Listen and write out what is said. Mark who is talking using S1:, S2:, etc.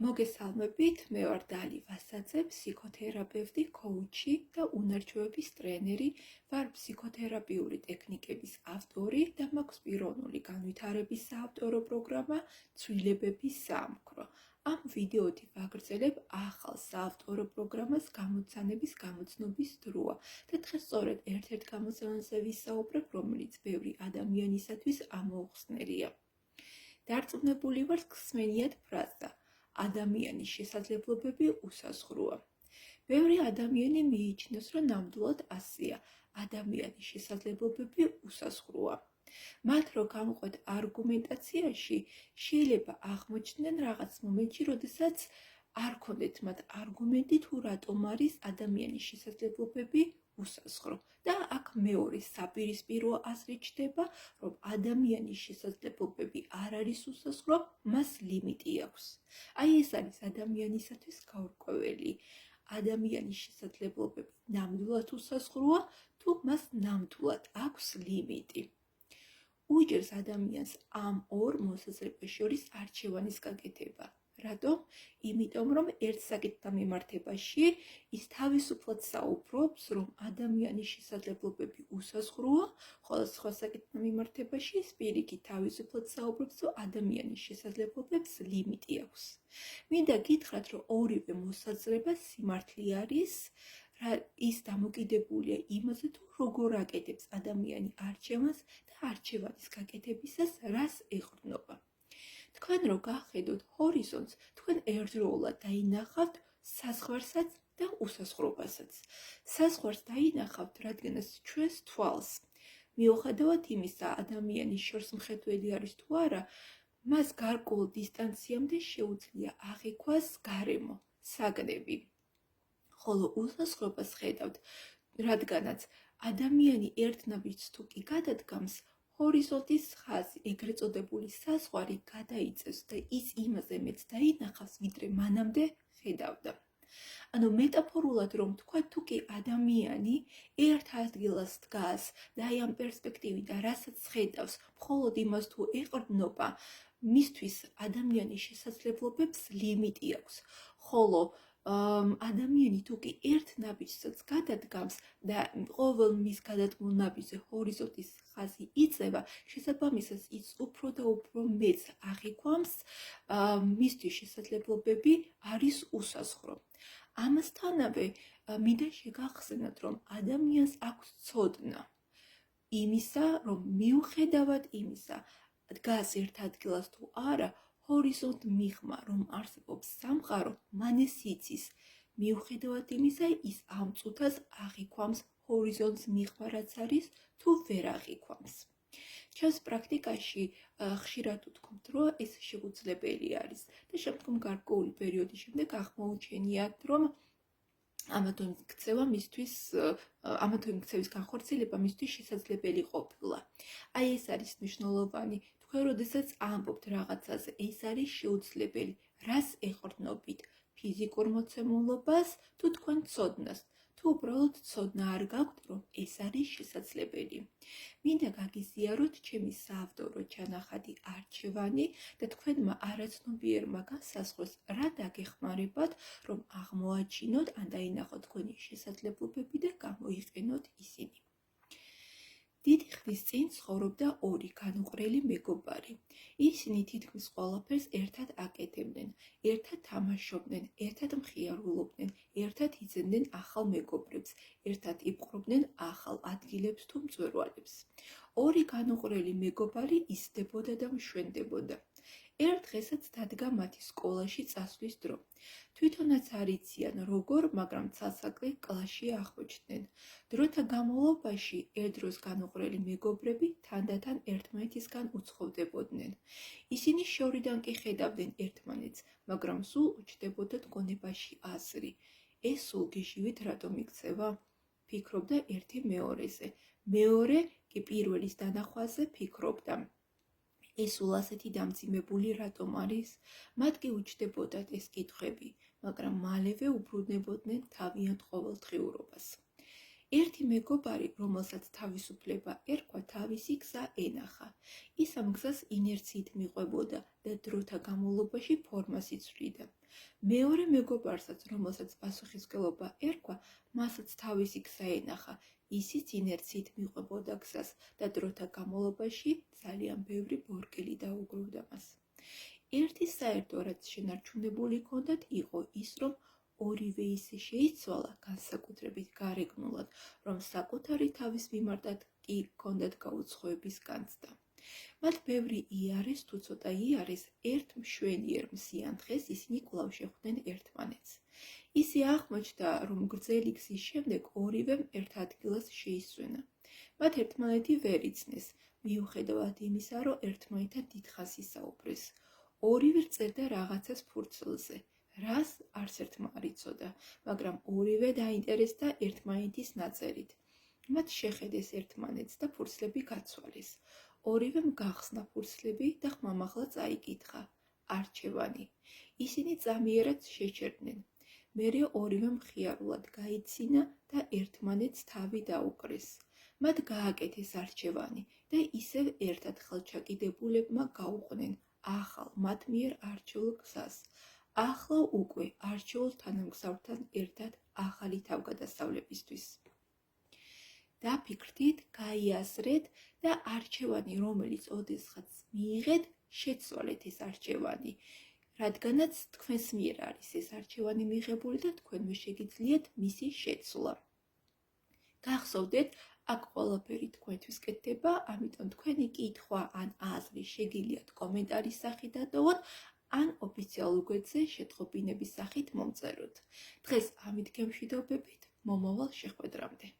S1: მოგესალმებით, მე ვარ დალი ვასაძე, ფსიქოთერაპევტი, კოუჩი და უნარჩვევების ტრენერი, ვარ ფსიქოთერაპიული ტექნიკების ავტორი და მაქვს პიროვნული განვითარების საავტორო პროგრამა ცვლილებების საამქრო. ამ ვიდეოთი ვაგრძელებ ახალ საავტორო პროგრამას გამოცანების გამოცნობის დროა და დღეს სწორედ ერთ-ერთ გამოცანაზე ვისაუბრებ, რომელიც ბევრი ადამიანისათვის ამოუხსნელია. დარწმუნებული ვარ, გსმენიათ ფრაზა ადამიანის შესაძლებლობები უსაზღროა. ბევრი ადამიანი მიიჩნევს, რომ ნამდვილად ასეა. ადამიანის შესაძლებლობები უსაზღროა. მათ რო გამყვეთ არგუმენტაციაში, შეიძლება აღმოჩნდნენ რაღაც მომენტში, როდესაც არ ქონდეთ მათ არგუმენტი თუ რატომ არის ადამიანის შესაძლებლობები უსაზღრო. და აქ მეორე საპირისპირო აზრი ჩნდება, რომ ადამიანის შესაძლებლობები არ არის უსაზღრო, მას ლიმიტი აქვს. აი ეს არის ადამიანისათვის გაურკვეველი. ადამიანის შესაძლებლობები ნამდვილად უსაზღროა, თუ მას ნამდვილად აქვს ლიმიტი. უჭირს ადამიანს ამ ორ მოსაზრებას შორის არჩევანის გაკეთება. რატომ? იმიტომ, რომ ერთ საკითხთან მიმართებაში ის თავისუფლად საუბრობს, რომ ადამიანის შესაძლებლობები უსაზღროა, ხოლო სხვა საკითხთან მიმართებაში ის პირიქით თავისუფლად საუბრობს, რომ ადამიანის შესაძლებლობებს ლიმიტი აქვს. მინდა გითხრათ, რომ ორივე მოსაზრება სიმართლე არის, ის დამოკიდებულია იმაზე, თუ როგორ აკეთებს ადამიანი არჩევანს და არჩევანის გაკეთებისას რას ეყრდნობა. თქვენ რო გახედოთ ჰორიზონტს, თქვენ ერთდროულად დაინახავთ საზღვარსაც და უსაზღრობასაც. საზღვარს დაინახავთ, რადგანაც ჩვენს თვალს, მიუხედავად იმისა, ადამიანის შორს მხედველი არის თუ არა, მას გარკვეულ დისტანციამდე შეუძლია აღიქვას გარემო, საგნები. ხოლო უსაზღრობას ხედავთ, რადგანაც ადამიანი ერთ ნაბიჯს თუ კი გადადგამს, ჰორიზონტის ხაზი, ეგრეთ წოდებული საზღვარი გადაიწევს და ის იმაზე მეც დაინახავს, ვიდრე მანამდე ხედავდა. ანუ მეტაფორულად რომ თქვა, თუ კი ადამიანი ერთ ადგილას დგას და აი ამ პერსპექტივიდან რასაც ხედავს, მხოლოდ იმას თუ ეყრდნობა, მისთვის ადამიანის შესაძლებლობებს ლიმიტი აქვს. ხოლო ადამიანი თუ კი ერთ ნაბიჯსაც გადადგამს და ყოველ მის გადადგმულ ნაბიჯზე ჰორიზონტის ხაზი იწევა, შესაბამისად ის უფრო და უფრო მეც აღიქვამს, მისთვის შესაძლებლობები არის უსაზღრო. ამასთანავე მინდა შეგახსენოთ, რომ ადამიანს აქვს ცოდნა იმისა, რომ მიუხედავად იმისა, დგას ერთ ადგილას თუ არა, ჰორიზონტ მიღმა, რომ არსებობს სამყარო, მან ეს იცის. მიუხედავად იმისა, ის ამ წუთას აღიქვამს ჰორიზონტს მიღმა, რაც არის, თუ ვერ აღიქვამს. ჩემს პრაქტიკაში ხშირად ვთქვით, რომ ეს შეუძლებელი არის და შემდგომ გარკვეული პერიოდის შემდეგ აღმოუჩენიათ, რომ ამა თუ იმ ქცევის განხორციელება მისთვის შესაძლებელი ყოფილა. აი ეს არის მნიშვნელოვანი. თქვენ როდესაც ამბობთ რაღაცაზე, ეს არის შეუძლებელი. რას ეყრდნობით? ფიზიკურ მოცემულობას თუ თქვენ ცოდნას? თუ უბრალოდ ცოდნა არ გაქვთ, რომ ეს არის შესაძლებელი. მინდა გაგიზიაროთ ჩემი საავტორო ჩანახატი არჩევანი და თქვენმა არაცნობიერმა განსაზღვროს, რა დაგეხმარებათ, რომ აღმოაჩინოთ ან დაინახოთ თქვენი შესაძლებლობები და გამოიყენოთ ისინი. დიდი ხნის წინ ცხოვრობდა ორი განუყრელი მეგობარი. ისინი თითქმის ყველაფერს ერთად აკეთებდნენ, ერთად თამაშობდნენ, ერთად მხიარულობდნენ, ერთად იძენდნენ ახალ მეგობრებს, ერთად იპყრობდნენ ახალ ადგილებს თუ მწვერვალებს. ორი განუყრელი მეგობარი იზრდებოდა და მშვენდებოდა. ერთ დღესაც დადგა მათი სკოლაში წასვლის დრო. თვითონაც არ იციან როგორ, მაგრამ ცალსაკლე კლასში აღმოჩნდნენ. დროთა განმავლობაში ერთ დროს განუყრელი მეგობრები თანდათან ერთმანეთისგან უცხოვდებოდნენ. ისინი შორიდან კი ხედავდნენ ერთმანეთს, მაგრამ სულ უჩნდებოდათ გონებაში აზრი. ეს სულ გიჟივით რატომ იქცევა? ფიქრობდა ერთი მეორეზე. მეორე კი პირველის დანახვაზე ფიქრობდა. ეს სულ ასეთი დამძიმებული რატომ არის? მათ კი უჩნდებოდათ ეს კითხვები, მაგრამ მალევე უბრუნებოდნენ თავიანთ ყოველდღიურობას. ერთი მეგობარი, რომელსაც თავისუფლება ერქვა, თავისი გზა ენახა. ის ამ გზას ინერციით მიყვებოდა და დროთა განმავლობაში ფორმას იცვლიდა. მეორე მეგობარსაც, რომელსაც პასუხისმგებლობა ერქვა, მასაც თავისი გზა ენახა. ისიც ინერციით მიყვებოდა გზას და დროთა განმავლობაში ძალიან ბევრი ბორკელი დაუგროვდა მას. ერთი საერთო, რაც შენარჩუნებული ჰქონდათ, იყო ის, რომ ორივე ისე შეიცვალა განსაკუთრებით გარეგნულად, რომ საკუთარი თავის მიმართად კი ჰქონდათ გაუცხოების განცდა. მათ ბევრი იარეს თუ ცოტა იარეს, ერთ მშვენიერ მსიან დღეს ისინი კვლავ შეხვდნენ ერთმანეთს. ისე აღმოჩნდა, რომ გრძელი გზის შემდეგ ორივემ ერთ ადგილას შეისვენა. მათ ერთმანეთი ვერ იცნეს, მიუხედავად იმისა, რომ ერთმანეთთან დიდხანს ისაუბრეს. ორივე წერდა რაღაცას ფურცლზე, რას არც ერთმა არ იცოდა, მაგრამ ორივე დაინტერესდა ერთმანეთის ნაწერით. მათ შეხედეს ერთმანეთს და ფურცლები გაცვალეს. ორივემ გახსნა ფურცლები და ხმამაღლა წაიკითხა არჩევანი. ისინი წამიერად შეჩერდნენ. მერე ორივე მხიარულად გაიცინა და ერთმანეთს თავი დაუკრეს. მათ გააკეთეს არჩევანი და ისევ ერთად ხელჩაკიდებულებმა გაუყვნენ ახალ მათ მიერ არჩეულ გზას. ახლა უკვე არჩეულ თანამგზავრთან ერთად ახალი თავგადასავლებისთვის. დაფიქრდით, გაიაზრეთ და არჩევანი, რომელიც ოდესღაც მიიღეთ, შეცვალეთ ეს არჩევანი, რადგანაც თქვენს მიერ არის ეს არჩევანი მიღებული და თქვენმე შეგიძლიათ მისი შეცვლა. გახსოვდეთ, აქ ყველაფერი თქვენთვის კეთდება, ამიტომ თქვენი კითხვა ან აზრი შეგიძლიათ კომენტარის სახით დატოვოთ, ან ოფიციალურ გვერდზე შეტყობინების სახით მომწეროთ. დღეს ამით გემშვიდობებით, მომავალ შეხვედრამდე.